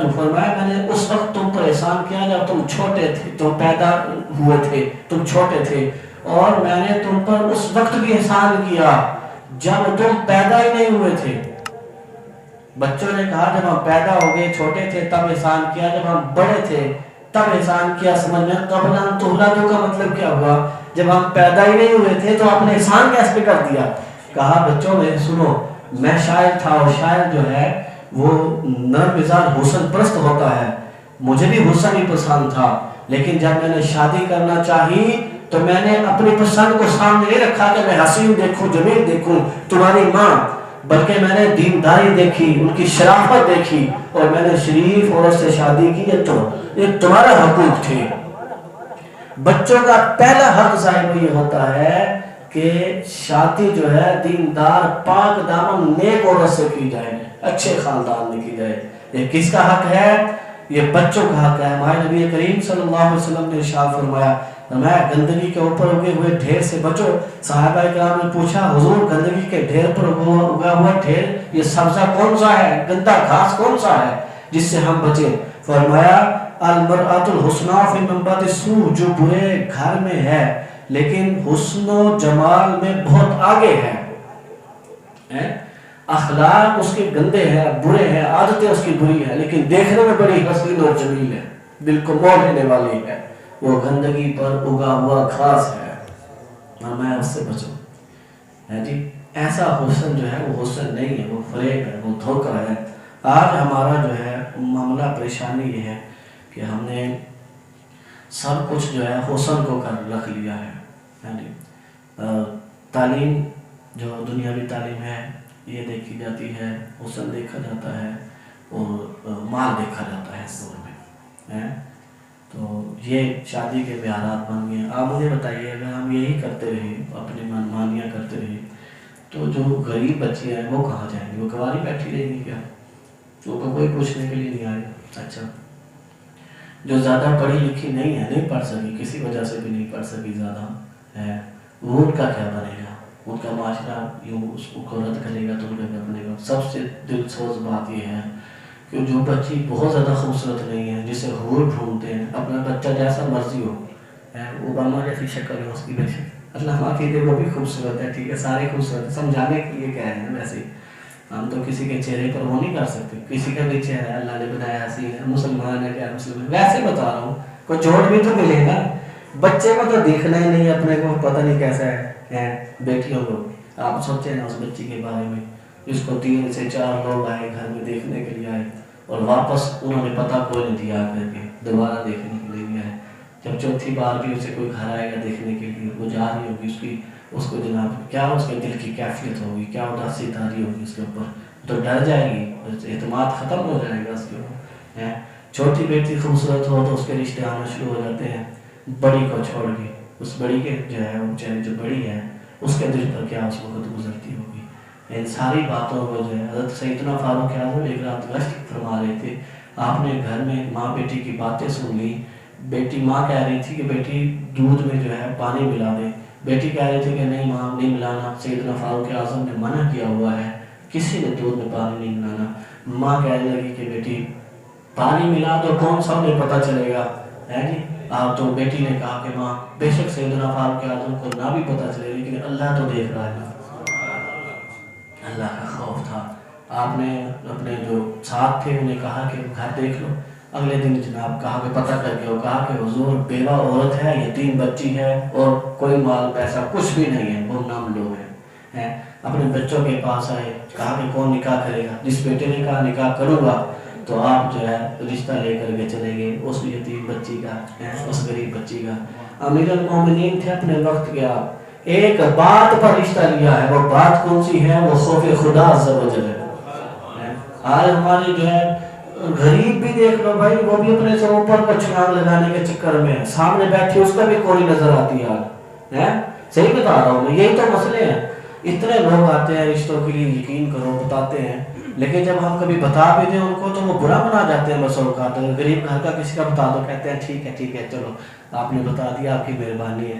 فرمایا میں نے اس وقت تم پر احسان کیا جب تم چھوٹے تھے، تم پیدا ہوئے تھے، تم چھوٹے تھے، اور میں نے تم پر اس وقت بھی احسان کیا جب تم پیدا ہی نہیں ہوئے تھے۔ بچوں نے کہا جب ہم پیدا ہو گئے چھوٹے تھے تب احسان کیا، جب ہم بڑے تھے تب احسان کیا۔ سمجھ میں قبل ان تولدوا کا مطلب کیا ہوا؟ جب ہم پیدا ہی نہیں ہوئے تھے تو آپ نے احسان کیسے کر دیا؟ کہا بچوں میں سنو، میں شاعر تھا اور شاعر جو ہے وہ نرم مزاج حسن پرست ہوتا ہے، مجھے بھی حسن ہی پسند تھا، لیکن جب میں نے شادی کرنا چاہی تو میں نے اپنی پسند کو سامنے نہیں رکھا کہ میں حسین دیکھوں، جمیل دیکھوں تمہاری ماں، بلکہ میں نے دینداری دیکھی، ان کی شرافت دیکھی اور میں نے شریف عورت سے شادی کی۔ یہ تمہارا حقوق تھے۔ بچوں کا پہلا حق صاحب یہ ہوتا ہے کہ شادی جو ہے دیندار پاک دامن نیک عورت سے کی جائے، اچھے خاندان میں کی جائے۔ یہ کس کا حق ہے؟ یہ بچوں کا حق ہے۔ ہمارے نبی کریم صلی اللہ علیہ وسلم نے ارشاد فرمایا گندگی کے اوپر اگے ہوئے ڈھیر سے بچو۔ صحابہ کرام نے پوچھا حضور گندگی کے ڈھیر پر اگا ہوا ڈھیر یہ سبزہ کون سا ہے، گندا گھاس کون سا ہے جس سے ہم بچیں؟ فرمایا المرأۃ الحسنی فی منبت السوء، جو برے گھر میں ہے لیکن حسن و جمال میں بہت آگے ہے، اخلاق اس کے گندے ہیں، برے ہیں، عادتیں اس کی بری ہیں، لیکن دیکھنے میں بڑی حسین اور جمیل ہے، دل کو موہ لینے والی ہے، وہ گندگی پر اگا ہوا گھاس ہے، اور میں اس سے بچوں۔ ہے جی، ایسا حسن جو ہے وہ حسن نہیں ہے، وہ فریب ہے، وہ دھوکہ ہے۔ آج ہمارا جو ہے معاملہ پریشانی یہ ہے کہ ہم نے سب کچھ جو ہے حسن کو کر رکھ لیا ہے جی۔ تعلیم جو دنیاوی تعلیم ہے یہ دیکھی جاتی ہے، حسن دیکھا جاتا ہے اور مال دیکھا جاتا ہے اس دور میں۔ تو یہ شادی کے معیارات بن گئے۔ آپ مجھے بتائیے اگر ہم یہی کرتے رہے، اپنی منمانیاں کرتے رہے، تو جو غریب بچے ہیں وہ کہاں جائیں گے؟ وہ کنواری بیٹھی رہیں گی کیا؟ وہ کوئی پوچھنے کے لیے نہیں آئے گا۔ اچھا، جو زیادہ پڑھی لکھی نہیں ہے، نہیں پڑھ سکی، کسی وجہ سے بھی نہیں پڑھ سکی زیادہ ہے، وہ ان کا کیا بنے گا؟ ان کا معاشرہ یوں اس کو رد کرے گا تو ان کا کیا بنے گا؟ سب سے دل سوز بات یہ ہے کہ جو بچی بہت زیادہ خوبصورت نہیں ہے، جسے حور ڈھونڈتے ہیں، اپنا بچہ جیسا مرضی ہو، اوباما جیسی شکل ہے اس کی، بے شک اللہ معاف کیجیے وہ بھی خوبصورت ہے، ٹھیک ہے، سارے خوبصورت ہے، سمجھانے کے لیے کہہ رہے ہیں، ویسے ہم تو کسی کے چہرے پر وہ نہیں کر سکتے، کسی کا بھی چہرہ اللہ نے بنایا حسین ہے، مسلمان ہے کیا مسلم ہے، ویسے بتا رہا ہوں، کوئی جوڑ بھی تو ملے گا۔ بچے کو تو دیکھنا ہی نہیں، اپنے کو پتہ نہیں کیسا ہے۔ بیٹیوں کو آپ سوچیں نا اس بچی کے بارے میں جس کو 3 سے 4 لوگ آئے گھر میں دیکھنے کے لیے آئے اور واپس انہوں نے پتہ کوئی نہیں دیا کر کے دوبارہ دیکھنے کے لیے آئے، جب چوتھی بار بھی اسے کوئی گھر آئے گا دیکھنے کے لیے، وہ جا رہی ہوگی اس کو جناب کیا اس کے دل کی کیفیت ہوگی، کیا اداسی تاری ہوگی اس کے اوپر، تو ڈر جائے گی، اعتماد ختم ہو جائے گا اس کے اوپر۔ چھوٹی بیٹی خوبصورت ہو تو اس کے رشتے آنا شروع ہو جاتے ہیں، بڑی کو چھوڑ کے اس بڑی کے جو ہے جو بڑی ہے اس کے دل پر کیا اس وقت گزرتی ہوگی۔ ان ساری باتوں کو جو ہے حضرت سیدنا فاروق اعظم ایک رات گشت فرما رہے تھے، آپ نے گھر میں ماں بیٹی کی باتیں سن لی، بیٹی ماں کہہ رہی تھی کہ بیٹی دودھ میں جو ہے پانی ملا دے، بیٹی کہہ رہی تھی کہ نہیں ماں نہیں ملانا، سیدنا فاروق اعظم نے منع کیا ہوا ہے، کسی نے دودھ میں پانی نہیں ملانا۔ ماں کہنے لگی کہ بیٹی پانی ملا تو کون سا انہیں پتہ چلے گا، ہے جی۔ آپ تو بیٹی نے کہا کہ ماں بے شک سیدنا فاروق اعظم کو نہ بھی پتہ چلے لیکن اللہ تو دیکھ رہا ہے نا، اللہ کا خوف تھا۔ آپ نے اپنے جو ساتھ تھے انہیں کہا کہ گھر دیکھ لو، اگلے دن جناب کہا کہ پتہ کر کے، وہ کہا کہ حضور بیوہ عورت ہے، یتیم بچی ہے اور کوئی مال پیسہ کچھ بھی نہیں ہے، وہ نام لوگ ہیں۔ اپنے بچوں کے پاس آئے، کہا کہ کون نکاح کرے گا؟ جس بیٹے نے کہا نکاح کروں گا تو آپ جو ہے رشتہ لے کر کے چلیں گے اس یتیم بچی کا، اس غریب بچی کا۔ امیر المومنین تھے اپنے وقت کے، آپ ایک بات پر رشتہ لیا ہے، وہ بات کون سی ہے؟ وہ خوف خدا عز و جل ہے۔ آج ہماری جو ہے غریب بھی دیکھ لو بھائی، وہ بھی اپنے سے اوپر کو چھلانگ لگانے کے چکر میں ہے، سامنے بیٹھی اس کا بھی کوئی نظر آتی ہے۔ صحیح بتا رہا ہوں میں، یہی تو مسئلے ہیں۔ اتنے لوگ آتے ہیں رشتوں کے لیے، یقین کرو بتاتے ہیں، لیکن جب ہم کبھی بتا بھی دیں ان کو تو وہ برا بنا جاتے ہیں۔ بس اوقات غریب گھر کا کسی کا بتا دو، کہتے ہیں ٹھیک ہے چلو آپ نے بتا دیا، آپ کی مہربانی ہے۔